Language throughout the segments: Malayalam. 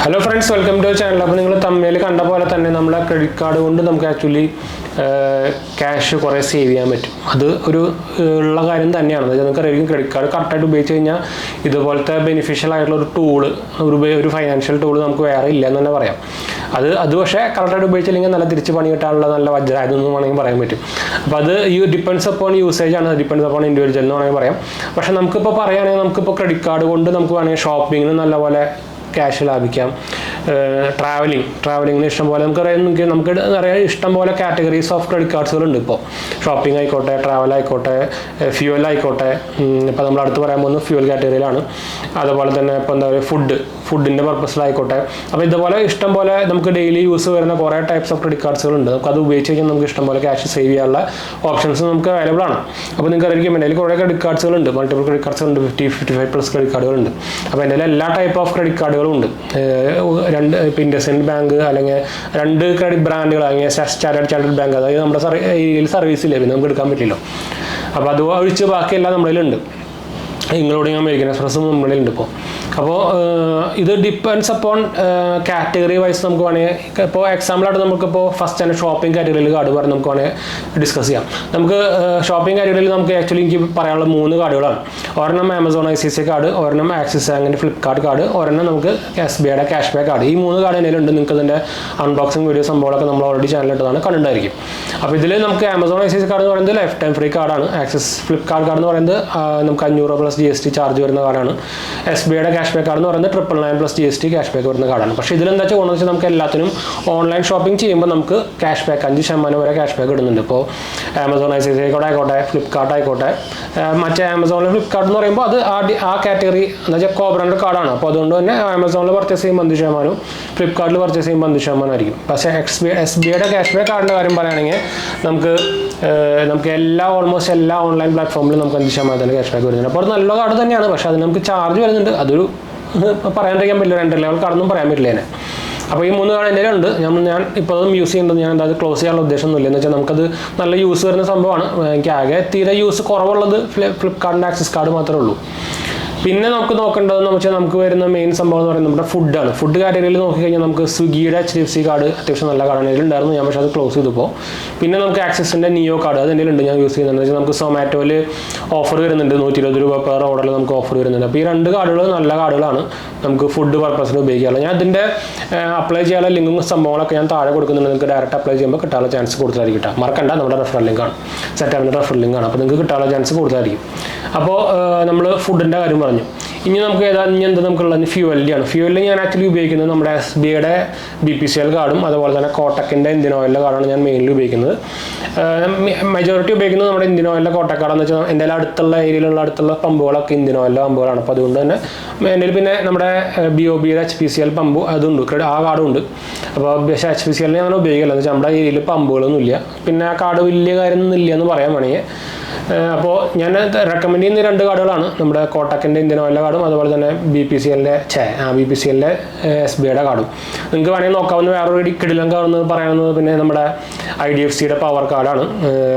Hello friends, welcome to our channel. അപ്പോൾ നിങ്ങൾ തമ്മിൽ കണ്ട പോലെ തന്നെ നമ്മളെ ക്രെഡിറ്റ് കാർഡ് കൊണ്ട് നമുക്ക് ആക്ച്വലി ക്യാഷ് കുറേ സേവ് ചെയ്യാൻ പറ്റും. അത് ഒരു ഉള്ള കാര്യം തന്നെയാണ്. അതായത് നമുക്ക് ക്രെഡിറ്റ് കാർഡ് കറക്റ്റായിട്ട് ഉപയോഗിച്ച് കഴിഞ്ഞാൽ ഇതുപോലത്തെ ബെനിഫിഷ്യൽ ആയിട്ടുള്ള ഒരു ടൂള് ഒരു ഫൈനാൻഷ്യൽ ടൂൾ നമുക്ക് വേറെ ഇല്ല എന്ന് തന്നെ പറയാം. അത് പക്ഷേ കറക്റ്റായിട്ട് ഉപയോഗിച്ചില്ലെങ്കിൽ നല്ല തിരിച്ച് പണി കിട്ടാനുള്ള നല്ല വജ്രായതെന്ന് വേണമെങ്കിൽ പറയാൻ പറ്റും. അപ്പോൾ അത് ഡിപ്പെൻഡ്സ് അപ്പോൺ യൂസേജ് ആണ്, ഡിപ്പെൻഡ്സ് അപ്പോൺ ഇൻഡിവിജ്വൽ എന്ന് വേണമെങ്കിൽ പറയാം. പക്ഷേ നമുക്കിപ്പോൾ പറയുകയാണെങ്കിൽ നമുക്കിപ്പോൾ ക്രെഡിറ്റ് കാർഡ് കൊണ്ട് നമുക്ക് വേണമെങ്കിൽ ഷോപ്പിങ്ങിന് നല്ലപോലെ ക്യാഷ് ലാഭിക്കാം. ട്രാവലിങ്ങിന് ഇഷ്ടംപോലെ നമുക്ക് അറിയാം ഇഷ്ടംപോലെ കാറ്റഗറീസ് ഓഫ് ക്രെഡിറ്റ് കാർഡ്സുകളുണ്ട്. ഇപ്പോൾ ഷോപ്പിംഗ് ആയിക്കോട്ടെ, ട്രാവൽ ആയിക്കോട്ടെ, ഫ്യൂവൽ ആയിക്കോട്ടെ. ഇപ്പോൾ നമ്മൾ അടുത്ത് പറയാൻ പോകുന്നത് ഫ്യൂവൽ കാറ്റഗറിയിലാണ്. അതുപോലെ തന്നെ ഇപ്പോൾ എന്താ പറയുക ഫുഡിൻ്റെ പർപ്പസിലായിക്കോട്ടെ. അപ്പോൾ ഇതുപോലെ ഇഷ്ടംപോലെ നമുക്ക് ഡെയിലി യൂസ് വരുന്ന കുറേ ടൈപ്സ് ഓഫ് ക്രെഡിറ്റ് കാർഡ്സുകളുണ്ട്. നമുക്ക് അത് ഉപയോഗിച്ച് കഴിഞ്ഞാൽ നമുക്ക് ഇഷ്ടംപോലെ ക്യാഷ് സേവ് ചെയ്യാനുള്ള ഓപ്ഷൻസ് നമുക്ക് അവൈലബിൾ ആണ്. അപ്പോൾ നിങ്ങൾക്ക് അറിയിക്കും എൻ്റെ കുറേ ക്രെഡിറ്റ് കാർഡ്സുകളുണ്ട്, മൾട്ടിപ്പിൾ ക്രെഡിറ്റ് കാർഡ്സുകളുണ്ട്, 55+ ക്രെഡിറ്റ് കാർഡുകളുണ്ട്. അപ്പോൾ എൻ്റെ എല്ലാ ടൈപ്പ് ഓഫ് ക്രെഡിറ്റ് കാർഡുകളും ഉണ്ട്. ഇപ്പോൾ ഇൻഡസ്ഇൻഡ് ബാങ്ക് അല്ലെങ്കിൽ 2 ക്രെഡിറ്റ് ബ്രാൻഡുകൾ അല്ലെങ്കിൽ സ്റ്റാൻഡേർഡ് ബാങ്ക്, അതായത് നമ്മുടെ സർവീസ് ഇല്ലേ, പിന്നെ നമുക്ക് എടുക്കാൻ പറ്റില്ലോ. അപ്പോൾ അത് ഒഴിച്ച് ബാക്കിയെല്ലാം നമ്മളിലുണ്ട്. ഇൻക്ലൂഡിങ് അമേരിക്കൻ എക്സ്പ്രസ്സും നമ്മളിലുണ്ട് ഇപ്പോൾ. അപ്പോൾ ഇത് ഡിപ്പെൻഡ്സ് അപ്പോൺ കാറ്റഗറി വൈസ് നമുക്ക് വേണമെങ്കിൽ ഇപ്പോൾ എക്സാമ്പിളായിട്ട് നമുക്കിപ്പോൾ ഫസ്റ്റ് തന്നെ ഷോപ്പിംഗ് കാറ്റഗറിയിൽ കാർഡ് പറഞ്ഞ് നമുക്ക് വേണമെങ്കിൽ ഡിസ്കസ് ചെയ്യാം. നമുക്ക് ഷോപ്പിംഗ് കാറ്റഗറിയിൽ നമുക്ക് ആക്ച്വലി എനിക്ക് പറയാനുള്ള 3 കാർഡുകളാണ്. ഒരെണ്ണം ആമസോൺ ICICI കാർഡ്, ഒരെണ്ണം ആക്സിസ് ബാങ്കിൻ്റെ ഫ്ലിപ്കാർട്ട് കാർഡ്, ഒരെണ്ണം നമുക്ക് SBIയുടെ ക്യാഷ് ബാക്ക് കാർഡ്. ഈ 3 കാർഡ് എന്തെങ്കിലും ഉണ്ട്. നിങ്ങൾക്ക് ഇതിൻ്റെ അൺബോക്സിംഗ് വീഡിയോ സംഭവങ്ങളൊക്കെ നമ്മൾ ഓൾറെഡി ചാനലിട്ടതാണ്, കണ്ടിട്ടുണ്ടായിരിക്കും. അപ്പോൾ ഇതിൽ നമുക്ക് ആമസോൺ ICICI കാർഡ് എന്ന് പറയുന്നത് ലൈഫ് ടൈം ഫ്രീ കാർഡാണ്. ആക്സിസ് ഫ്ലിപ്കാർട്ട് കാർഡ് എന്ന് പറയുന്നത് നമുക്ക് 500+ GST ചാർജ് വരുന്ന കാർഡാണ്. SBIയുടെ ക്യാഷ് ബാക്ക് കാർഡ് എന്ന് പറയുന്നത് 999+ GST ക്യാഷ് ബാക്ക് വരുന്ന കാർഡാണ്. പക്ഷേ ഇതിലെന്താ വെച്ചാൽ നമുക്ക് എല്ലാത്തിനും ഓൺലൈൻ ഷോപ്പിംഗ് ചെയ്യുമ്പോൾ നമുക്ക് ക്യാഷ് ബാക്ക് 5% വരെ ക്യാഷ് ബാക്ക് ഇടുന്നുണ്ട്. ഇപ്പോൾ ആമസോൺ ICICI ആയിക്കോട്ടെ, ഫ്ലിപ്കാർട്ട് ആയിക്കോട്ടെ. മറ്റേ ആമസോണിൽ ഫ്ലിപ്കാർട്ട് എന്ന് പറയുമ്പോൾ അത് ആ കാറ്റഗറി എന്ന് വെച്ചാൽ കോബ്രാൻഡ് കാർഡാണ്. അപ്പോൾ അതുകൊണ്ട് തന്നെ ആമസോണിൽ പർച്ചേസ് ചെയ്യുമ്പോൾ 5%, ഫ്ലിപ്കാർട്ടിൽ പർച്ചേസ് ചെയ്യുമ്പോൾ 5% ആയിരിക്കും. പക്ഷേ SBIയുടെ ക്യാഷ് ബാക്ക് കാർഡിൻ്റെ കാര്യം പറയുകയാണെങ്കിൽ നമുക്ക് ഓൾമോസ്റ്റ് എല്ലാ ഓൺലൈൻ പ്ലാറ്റ്ഫോമിലും നമുക്ക് 5% ക്യാഷ് ബാക്ക് വരുന്നുണ്ട്. അപ്പോൾ അത് നല്ല കാർഡ് തന്നെയാണ്. പക്ഷേ അതിന് നമുക്ക് ചാർജ് വരുന്നുണ്ട്. അതൊരു പറയാണ്ടിരിക്കാൻ പറ്റില്ല, 2 ലെവൽ കാർഡൊന്നും പറയാൻ പറ്റില്ല തന്നെ. അപ്പോൾ ഈ 3 കാർഡ് എൻ്റെ ഉണ്ട്. ഞാൻ ഇപ്പോൾ അതും യൂസ് ചെയ്യുന്നുണ്ട്. ഞാൻ അത് ക്ലോസ് ചെയ്യാനുള്ള ഉദ്ദേശമൊന്നുമില്ല. എന്ന് വെച്ചാൽ നമുക്കത് നല്ല യൂസ് വരുന്ന സംഭവമാണ്. എനിക്ക് ആകെ തീരെ യൂസ് കുറവുള്ളത് ഫ്ലിപ്കാർട്ടിൻ്റെ ആക്സിസ് കാർഡ് മാത്രമേ ഉള്ളൂ. പിന്നെ നമുക്ക് നോക്കേണ്ടതെന്ന് വെച്ചാൽ നമുക്ക് വരുന്ന മെയിൻ സംഭവം എന്ന് പറയുന്നത് നമ്മുടെ ഫുഡാണ്. ഫുഡ് കാറ്റഗറിയിൽ നോക്കിക്കഴിഞ്ഞാൽ നമുക്ക് സ്വിഗ്ഗിയുടെ HDFC കാർഡ് അത്യാവശ്യം നല്ല കാർഡാണ്. ഇതിലുണ്ടായിരുന്നു ഞാൻ, പക്ഷേ അത് ക്ലോസ് ചെയ്തപ്പോൾ. പിന്നെ നമുക്ക് ആക്സിസിൻ്റെ നിയോ കാർഡ്, അത് എൻ്റെ ഉണ്ട്, ഞാൻ യൂസ് ചെയ്യുന്നത്. വെച്ചാൽ നമുക്ക് സൊമാറ്റോയിൽ ഓഫർ വരുന്നുണ്ട്, 120 രൂപ പെർ ഓർഡറിൽ നമുക്ക് ഓഫർ വരുന്നുണ്ട്. അപ്പോൾ ഈ 2 കാർഡുകൾ നല്ല കാർഡുകളാണ്, നമുക്ക് ഫുഡ് പർപ്പസിന് ഉപയോഗിക്കാറുള്ളത്. ഞാൻ ഇതിൻ്റെ അപ്ലൈ ചെയ്യാനുള്ള ലിങ്കും സംഭവങ്ങളൊക്കെ ഞാൻ താഴെ കൊടുക്കുന്നുണ്ട്. നിങ്ങൾക്ക് ഡയറക്റ്റ് അപ്ലൈ ചെയ്യുമ്പോൾ കിട്ടാനുള്ള ചാൻസ് കൂടുതലായിരിക്കും. മറക്കണ്ട, നമ്മുടെ റെഫറൽ ലിങ്കാണ്, സെറ്റാമിൻ്റെ റെഫറൽ ലിങ്കാണ്. അപ്പോൾ നിങ്ങൾക്ക് കിട്ടാനുള്ള ചാൻസ് കൂടുതലായിരിക്കും. അപ്പോൾ നമ്മൾ ഫുഡിൻ്റെ കാര്യം പറഞ്ഞു. ഇനി നമുക്ക് എന്താ നമുക്കുള്ളത് ഫ്യൂവലിൻ്റെയാണ്. ഫ്യൂവലിൽ ഞാൻ ആക്ച്വലി ഉപയോഗിക്കുന്നത് നമ്മുടെ SBIയുടെ BPCL കാർഡും അതുപോലെ തന്നെ കോട്ടക്കിൻ്റെ ഇന്ത്യൻ ഓയിലിൻ്റെ കാർഡാണ് ഞാൻ മെയിൻലി ഉപയോഗിക്കുന്നത്. മെജോറിറ്റി ഉപയോഗിക്കുന്നത് നമ്മുടെ ഇന്ത്യൻ ഓയിലിൻ്റെ കോട്ടക് കാർഡെന്ന് വെച്ചാൽ എൻ്റെ അടുത്തുള്ള ഏരിയയിലുള്ള പമ്പുകളൊക്കെ ഇന്ത്യൻ ഓയിലിൻ്റെ പമ്പുകളാണ്. അപ്പോൾ അതുകൊണ്ട് തന്നെ എൻ്റെ പിന്നെ നമ്മുടെ BOBയുടെ HPCL പമ്പ് അതുണ്ട്, ആ കാർഡും ഉണ്ട്. അപ്പോൾ പക്ഷേ HPCL ഞാൻ അങ്ങനെ ഉപയോഗിക്കില്ല. എന്ന് വെച്ചാൽ നമ്മുടെ ഏരിയയിൽ പമ്പുകളൊന്നും ഇല്ല. പിന്നെ ആ കാർഡ് വലിയ കാര്യമൊന്നും ഇല്ല എന്ന് പറയാൻ വേണമെങ്കിൽ. അപ്പോൾ ഞാൻ റെക്കമെൻഡ് ചെയ്യുന്ന 2 കാർഡുകളാണ്, നമ്മുടെ കോട്ടക്കിൻ്റെ ഇന്ത്യൻ ഓയിലിൻ്റെ കാർഡും അതുപോലെ തന്നെ BPCLൻ്റെ SBIയുടെ കാർഡും. നിങ്ങൾക്ക് വേണമെങ്കിൽ നോക്കാവുന്ന വേറൊരു കിടിലം കാർഡ് പറയുന്നത് പിന്നെ നമ്മുടെ IDFCയുടെ പവർ കാർഡാണ്.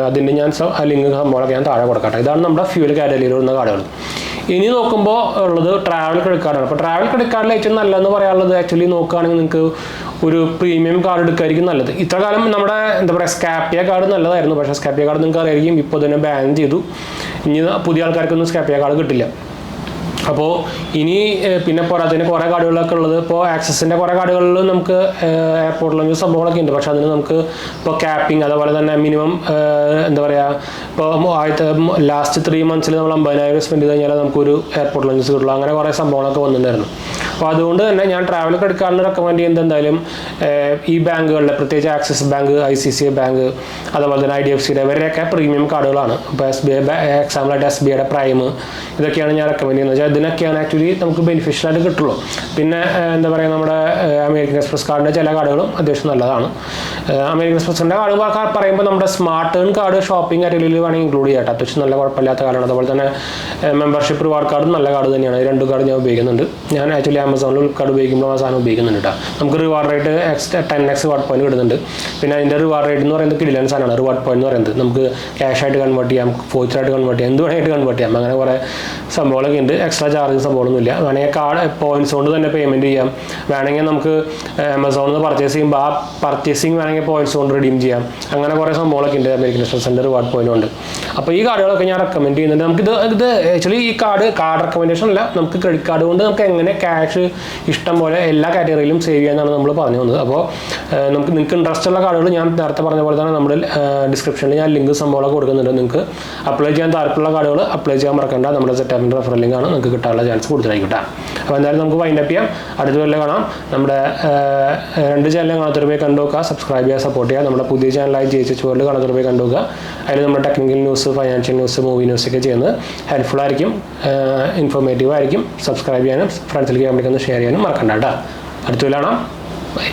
അതിൻ്റെ ഞാൻ ലിങ്ക് സംഭവങ്ങളൊക്കെ ഞാൻ താഴെ കൊടുക്കട്ടെ. ഇതാണ് നമ്മുടെ ഫ്യൂവൽ കാറ്റഗറിയിൽ വരുന്ന കാർഡുകൾ. ഇനി നോക്കുമ്പോൾ ഉള്ളത് ട്രാവൽ ക്രെഡിറ്റ് കാർഡാണ്. അപ്പോൾ ട്രാവൽ ക്രെഡിറ്റ് കാർഡിൽ ഏറ്റവും നല്ലതെന്ന് പറയാനുള്ളത് ആക്ച്വലി നോക്കുകയാണെങ്കിൽ നിങ്ങൾക്ക് ഒരു പ്രീമിയം കാർഡ് എടുക്കായിരിക്കും നല്ലത്. ഇത്ര കാലം നമ്മുടെ എന്താ പറയുക സ്കാപ്പിയ കാർഡ് നല്ലതായിരുന്നു. പക്ഷേ സ്കാപ്പിയ കാർഡ് നിങ്ങൾക്ക് അറിയായിരിക്കും ഇപ്പോൾ തന്നെ ബാൻ ചെയ്തു. ഇനി പുതിയ ആൾക്കാർക്കൊന്നും സ്കാപ്പിയ കാർഡ് കിട്ടില്ല. അപ്പോൾ ഇനി പിന്നെ പോരാത്തതിന് കുറേ കാർഡുകളൊക്കെ ഉള്ളത്. ഇപ്പോൾ ആക്സിസിൻ്റെ കുറേ കാർഡുകളിൽ നമുക്ക് എയർപോർട്ടിലും സംഭവങ്ങളൊക്കെ ഉണ്ട്. പക്ഷേ അതിന് നമുക്ക് ഇപ്പോൾ ക്യാപ്പിംഗ് അതുപോലെ തന്നെ മിനിമം എന്താ പറയുക ഇപ്പോൾ ലാസ്റ്റ് 3 മന്ത്സിൽ നമ്മൾ 50,000 സ്പെൻഡ് ചെയ്ത് കഴിഞ്ഞാൽ നമുക്കൊരു എയർപോർട്ട് ലഞ്ചസ് കിട്ടുള്ളൂ. അങ്ങനെ കുറേ സംഭവങ്ങളൊക്കെ വന്നിട്ടുണ്ടായിരുന്നു. അപ്പോൾ അതുകൊണ്ട് തന്നെ ഞാൻ ട്രാവൽ ക്രെഡിറ്റ് കാർഡിന് റെക്കമെൻഡ് ചെയ്യുന്നത് എന്തായാലും ഈ ബാങ്കുകളിലെ പ്രത്യേകിച്ച് ആക്സിസ് ബാങ്ക്, ICICI ബാങ്ക്, അതുപോലെ തന്നെ IDFCയുടെ ഇവരുടെയൊക്കെ പ്രീമിയം കാർഡുകളാണ്. ഇപ്പോൾ എക്സാമ്പിളായിട്ട് SBIയുടെ പ്രൈം, ഇതൊക്കെയാണ് ഞാൻ റെക്കമെൻഡ് ചെയ്യുന്നത്. ഇതിനൊക്കെയാണ് ആക്ച്വലി നമുക്ക് ബെനിഫിഷ്യലായിട്ട് കിട്ടുള്ളൂ. പിന്നെ എന്താ പറയുക നമ്മുടെ അമേരിക്കൻ എക്സ്പ്രസ് കാർഡിൻ്റെ ചില കാർഡുകളും അത്യാവശ്യം നല്ലതാണ്. അമേരിക്കൻ എക്സ്പ്രസിൻ്റെ കാർഡ് പറയുമ്പോൾ നമ്മുടെ സ്മാർട്ട് ഏൺ കാർഡ് ഷോപ്പിംഗ് കാറ്റഗറിയിൽ വേണമെങ്കിൽ ഇൻക്ലൂഡ് ചെയ്യട്ടെ. അത്യാവശ്യം നല്ല കുഴപ്പമില്ലാത്ത കാർഡാണ്. അതുപോലെ തന്നെ മെമ്പർഷിപ്പ് റിവാർഡ് കാർഡും നല്ല കാർഡ് തന്നെയാണ്. ഈ 2 കാർഡ് ഞാൻ ഉപയോഗിക്കുന്നുണ്ട്. ഞാൻ ആക്ച്വലി ആമസോണിൽ ഫ്ലിപ്കാർട്ട് ഉപയോഗിക്കുമ്പോൾ ആ സാധനം ഉപയോഗിക്കുന്നുണ്ട് കേട്ടോ. നമുക്ക് reward rate 10x reward point കിട്ടുന്നുണ്ട്. പിന്നെ അതിൻ്റെ റിവാർഡ് റേറ്റ് എന്ന് പറയുന്നത് കിടിലൻ സാധനമാണ്. റിവാർഡ് പോയിന്റ് എന്ന് പറയുന്നത് നമുക്ക് ക്യാഷ് ആയിട്ട് കൺവേർട്ട് ചെയ്യാം, ഫോച്ചറായിട്ട് കൺവേർട്ട് ചെയ്യാം, എന്ത് വേണമെങ്കിൽ കൺവേർട്ട് ചെയ്യാം. അങ്ങനെ കുറേ സംഭവങ്ങളൊക്കെ ഉണ്ട്. എക്സ്ട്രാ ചാർജ് സംഭവമൊന്നുമില്ല. വേണമെങ്കിൽ കാർഡ് പോയിന്റ്സ് കൊണ്ട് തന്നെ പേയ്മെൻറ്റ് ചെയ്യാം. വേണമെങ്കിൽ നമുക്ക് ആമസോണിൽ നിന്ന് പർച്ചേസ് ചെയ്യുമ്പോൾ ആ പർച്ചേസിങ് വേണമെങ്കിൽ പോയിന്റ്സ് കൊണ്ട് റിഡീം ചെയ്യാം. അങ്ങനെ കുറേ സംഭവങ്ങളൊക്കെ ഉണ്ട് അമേരിക്കൻ എക്സ്പ്രസിൻ്റെ റിവാർഡ് പോയിന്റ് ഉണ്ട്. അപ്പോൾ ഈ കാർഡുകളൊക്കെ ഞാൻ റെക്കമെൻഡ് ചെയ്യുന്നുണ്ട്. നമുക്കിത് ആക്ച്വലി ഈ കാർഡ് റെക്കമെൻഡേഷൻ അല്ല, നമുക്ക് ക്രെഡിറ്റ് കാർഡ് കൊണ്ട് നമുക്ക് എങ്ങനെ ക്യാഷ് ഇഷ്ടം പോലെ എല്ലാ കാറ്റഗറിയിലും സേവ് ചെയ്യാനാണ് നമ്മൾ പറഞ്ഞു വന്നത്. അപ്പോൾ നിങ്ങൾക്ക് ഇൻട്രസ്റ്റ് ഉള്ള കാർഡുകൾ ഞാൻ നേരത്തെ പറഞ്ഞ പോലെ തന്നെ നമ്മുടെ ഡിസ്ക്രിപ്ഷനിൽ ഞാൻ ലിങ്ക് സംഭവങ്ങളൊക്കെ കൊടുക്കുന്നുണ്ട്. നിങ്ങൾക്ക് അപ്ലൈ ചെയ്യാൻ താല്പര്യമുള്ള കാർഡുകൾ അപ്ലൈ ചെയ്യാൻ മറക്കണ്ട. നമ്മുടെ സെറ്റാപ്പിൻ്റെ റെഫറൽ ലിങ്കാണ്, നിങ്ങൾക്ക് കിട്ടാനുള്ള ചാൻസ് കൂടുതലായിക്കോട്ടെ. അപ്പോൾ എന്തായാലും നമുക്ക് വൈൻഡ് അപ്പ് ചെയ്യാം. അടുത്ത വല്ല കാണാം. നമ്മുടെ 2 ചാനലും കാണാത്തവരെ കണ്ടു നോക്കുക, സബ്സ്ക്രൈബ് ചെയ്യുക, സപ്പോർട്ട് ചെയ്യുക. നമ്മുടെ പുതിയ ചാനലായി JHH വേൾഡ് കാണാത്തവരെ കണ്ടു നോക്കുക. അതിൽ നമ്മുടെ technical news, financial news, movie news ഒക്കെ ചെയ്യുന്നത് ഹെൽപ്ഫുൾ ആയിരിക്കും, ഇൻഫോർമേറ്റീവ് ആയിരിക്കും. സബ്സ്ക്രൈബ് ചെയ്യാനും ഫ്രണ്ട്സിലേക്ക് കമ്പനിക്കൊന്ന് ഷെയർ ചെയ്യാനും മറക്കണ്ട കേട്ടോ. അടുത്ത കാണാം. ബൈ.